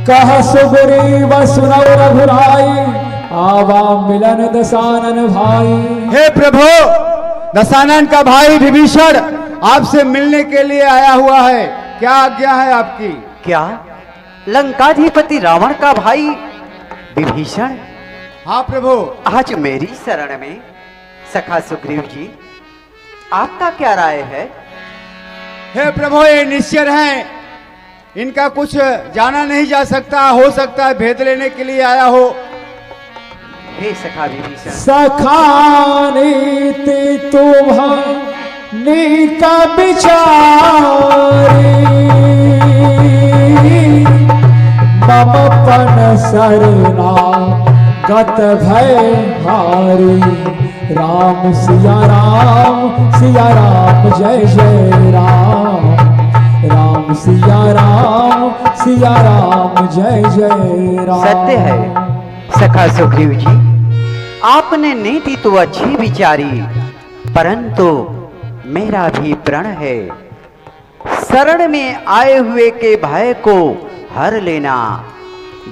कह सुग्रीव सुनौ रघुराई, आवा मिलन दशानन भाई। हे प्रभु, दशानन का भाई विभीषण आपसे मिलने के लिए आया हुआ है, क्या आज्ञा है आपकी? क्या लंकाधिपति रावण का भाई विभीषण? हाँ प्रभु। आज मेरी शरण में सखा सुग्रीव जी, आपका क्या राय है? हे प्रभु, ये निश्चर हैं, इनका कुछ जाना नहीं जा सकता, हो सकता है भेद लेने के लिए आया हो। हे सखा विभीषण। सखा नीति तुम्हारी का विचारी, मम पन सरना गत भय हारी। राम सिया राम जय जय राम, राम सिया राम जय जय राम। सत्य है सखा सुग्रीव जी, आपने नीति तो अच्छी विचारी, परंतु मेरा भी प्रण है शरण में आए हुए के भय को हर लेना।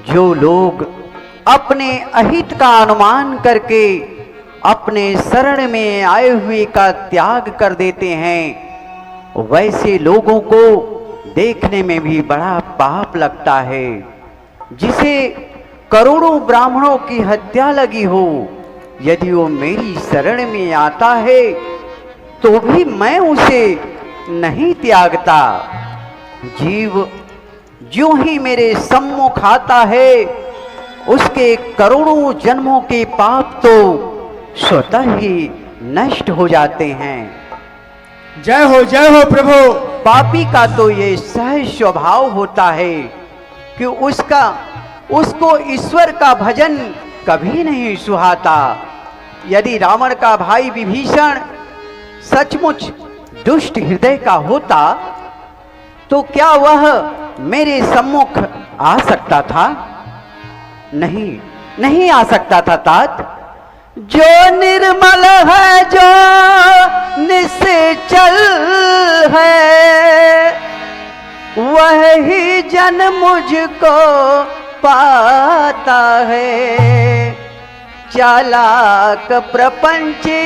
जो लोग अपने अहित का अनुमान करके अपने शरण में आए हुए का त्याग कर देते हैं, वैसे लोगों को देखने में भी बड़ा पाप लगता है। जिसे करोड़ों ब्राह्मणों की हत्या लगी हो, यदि वो मेरी शरण में आता है तो भी मैं उसे नहीं त्यागता। जीव जो ही मेरे सम्मुख आता है, उसके करोड़ों जन्मों के पाप तो स्वतः ही नष्ट हो जाते हैं। जय हो प्रभु। पापी का तो ये सहज स्वभाव होता है कि उसको ईश्वर का भजन कभी नहीं सुहाता। यदि रावण का भाई विभीषण सचमुच दुष्ट हृदय का होता तो क्या वह मेरे सम्मुख आ सकता था? नहीं आ सकता था तात। जो निर्मल है, जो निश्चल है, वही जन मुझको पाता है। चालाक प्रपंची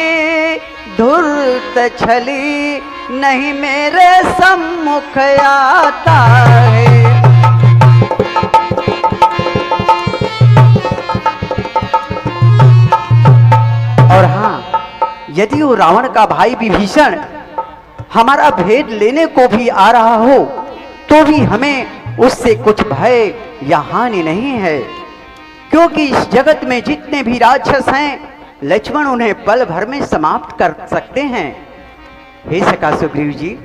धूर्त छली, नहीं मेरे सम्मुख आता है। और हाँ, यदि वो रावण का भाई विभीषण हमारा भेद लेने को भी आ रहा हो, तो भी हमें उससे कुछ भय या हानि नहीं है, क्योंकि इस जगत में जितने भी राक्षस हैं, लक्ष्मण उन्हें पल भर में समाप्त कर सकते हैं। हे सखा सुग्रीव जी,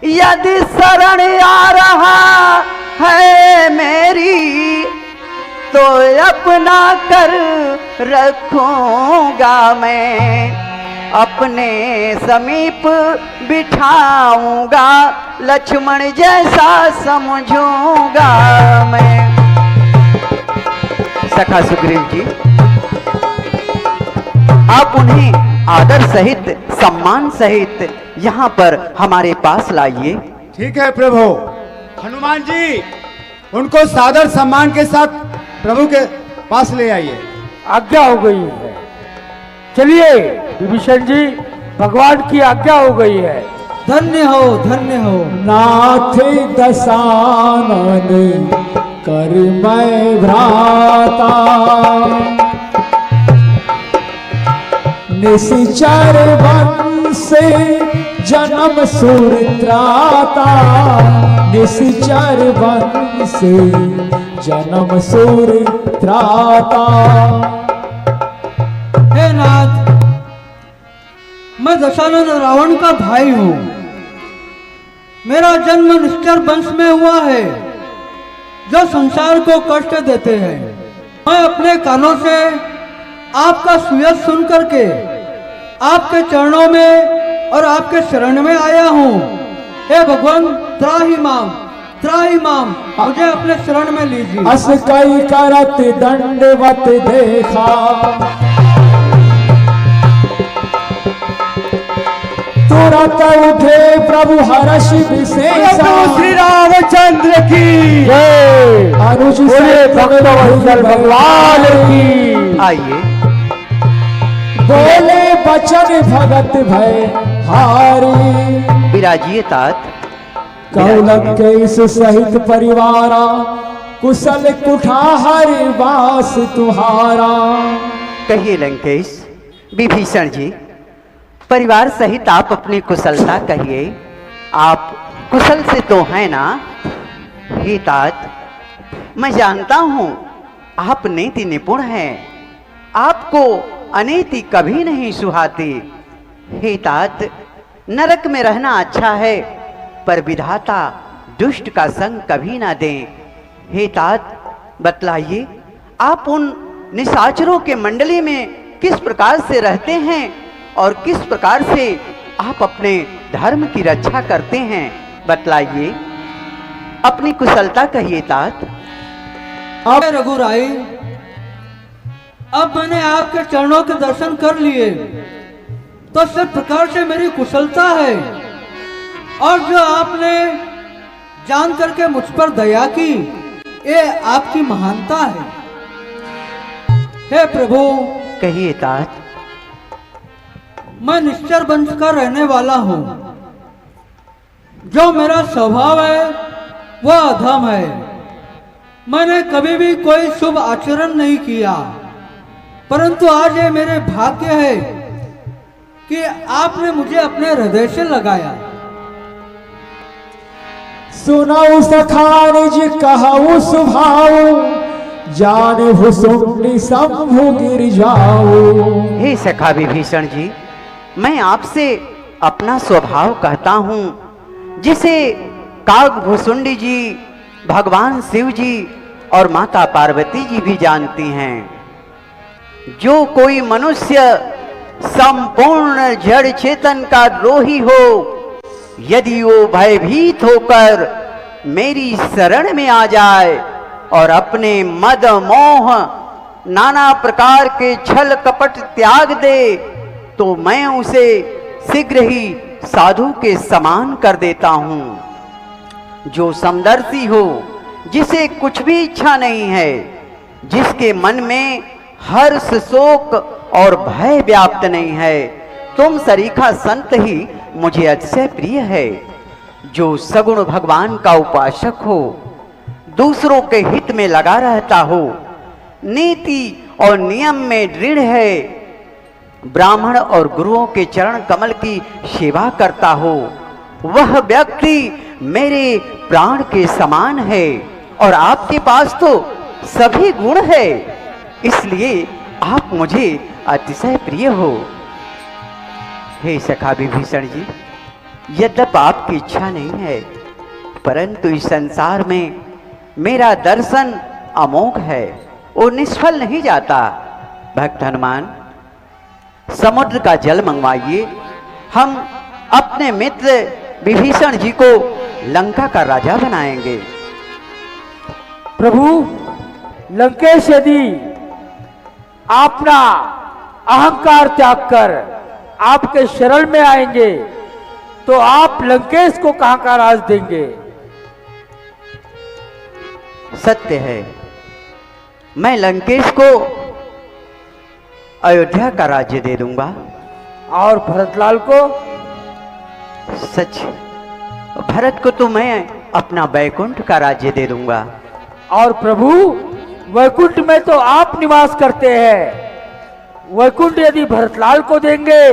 यदि शरण आ रहा है मेरी, तो अपना कर रखूंगा मैं, अपने समीप बिठाऊंगा, लक्ष्मण जैसा समझूंगा मैं। सखा सुग्रीव जी, आप उन्हें आदर सहित सम्मान सहित यहाँ पर हमारे पास लाइए। ठीक है प्रभु। हनुमान जी, उनको सादर सम्मान के साथ प्रभु के पास ले आइए। आज्ञा हो गई है। चलिए विभीषण जी, भगवान की आज्ञा हो गई है। धन्य हो नाथ दशानन कर मैं भ्राता, निश्चर वन से जन्म सुर त्राता, निश्चर वन से जन्म सुर त्राता। हे नाथ, मैं दशानन रावण का भाई हूँ। मेरा जन्म निश्चर वंश में हुआ है, जो संसार को कष्ट देते हैं। मैं अपने कानों से आपका सुयश सुन करके आपके चरणों में और आपके शरण में आया हूँ। हे भगवान, त्राहि माम, मुझे अपने शरण में लीजिए। अस कई करत दंडवत देखा, तुरंत उठे प्रभु हर्ष विशेष। श्री रामचंद्र की जय। भक्तवत्सल भगवान की। आइए बोले बचन भगत भय हारी। विराजिए तात। कौलंकेश सहित परिवारा कुशल कुठाहरि वास तुम्हारा। कहिए लंकेश, विभीषण जी, परिवार सहित आप अपनी कुशलता कहिए। आप कुशल से तो हैं ना? हे तात, मैं जानता हूं आप नीति निपुण हैं, आपको अनीति कभी नहीं सुहाती। हे तात, नरक में रहना अच्छा है, पर विधाता दुष्ट का संग कभी ना दें। हे तात, बतलाइए आप उन निशाचरों के मंडली में किस प्रकार से रहते हैं और किस प्रकार से आप अपने धर्म की रक्षा करते हैं, बतलाइए। अपनी कुशलता कहिए तात। अब रघुराई, अब मैंने आपके चरणों के दर्शन कर लिए तो सब प्रकार से मेरी कुशलता है, और जो आपने जान करके मुझ पर दया की, ये आपकी महानता है। हे प्रभु, कहिए तात। मैं निश्चर वंश का रहने वाला हूं। जो मेरा स्वभाव है वह अधम है। मैंने कभी भी कोई शुभ आचरण नहीं किया, परंतु आज ये मेरे भाग्य है कि आपने मुझे अपने हृदय से लगाया। सुनाऊ सखा निज कहऊ सुभाऊ, जाने भुसुंडी शंभु गिर जाऊ। हे सखा विभीषण जी, मैं आपसे अपना स्वभाव कहता हूं, जिसे कागभुसुंडी जी, भगवान शिव जी और माता पार्वती जी भी जानती हैं। जो कोई मनुष्य संपूर्ण जड़ चेतन का द्रोही हो, यदि वो भयभीत होकर मेरी शरण में आ जाए और अपने मद मोह नाना प्रकार के छल कपट त्याग दे, तो मैं उसे शीघ्र ही साधु के समान कर देता हूं। जो समदर्शी हो, जिसे कुछ भी इच्छा नहीं है, जिसके मन में हर्ष शोक और भय व्याप्त नहीं है, तुम सरीखा संत ही मुझे अतिशय प्रिय है। जो सगुण भगवान का उपासक हो, दूसरों के हित में लगा रहता हो, नीति और नियम में दृढ़ है, ब्राह्मण और गुरुओं के चरण कमल की सेवा करता हो, वह व्यक्ति मेरे प्राण के समान है। और आपके पास तो सभी गुण है, इसलिए आप मुझे अतिशय प्रिय हो। हे सखा विभीषण जी, यद्यपि आपकी इच्छा नहीं है, परंतु इस संसार में मेरा दर्शन अमोघ है, वो निष्फल नहीं जाता। भक्त हनुमान, समुद्र का जल मंगवाइए, हम अपने मित्र विभीषण जी को लंका का राजा बनाएंगे। प्रभु, लंकेश यदि अपना अहंकार त्याग कर आपके शरण में आएंगे, तो आप लंकेश को कहां का राज देंगे? सत्य है, मैं लंकेश को अयोध्या का राज्य दे दूंगा। और भरतलाल को? सच, भरत को तो मैं अपना वैकुंठ का राज्य दे दूंगा। और प्रभु, वैकुंठ में तो आप निवास करते हैं, वैकुंठ यदि भरतलाल को देंगे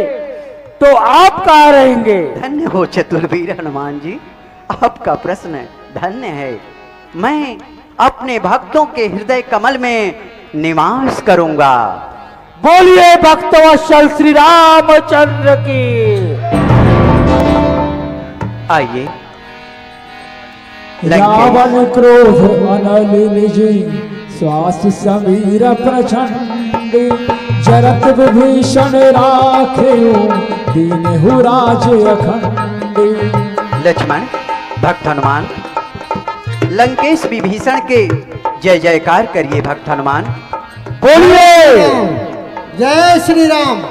तो आप कहाँ रहेंगे? धन्य हो चतुर्वीर हनुमान जी, आपका प्रश्न धन्य है। मैं अपने भक्तों के हृदय कमल में निवास करूंगा। बोलिए भक्तवत्सल श्री रामचंद्र की। आइए, रावण क्रोध अनल निज, श्वास समीर प्रचंड, जरत विभीषण राखे, दीनहु राज अखंड। लक्ष्मण, भक्त हनुमान, लंकेश विभीषण के जय जयकार करिए। भक्त हनुमान बोलिए जय श्री राम।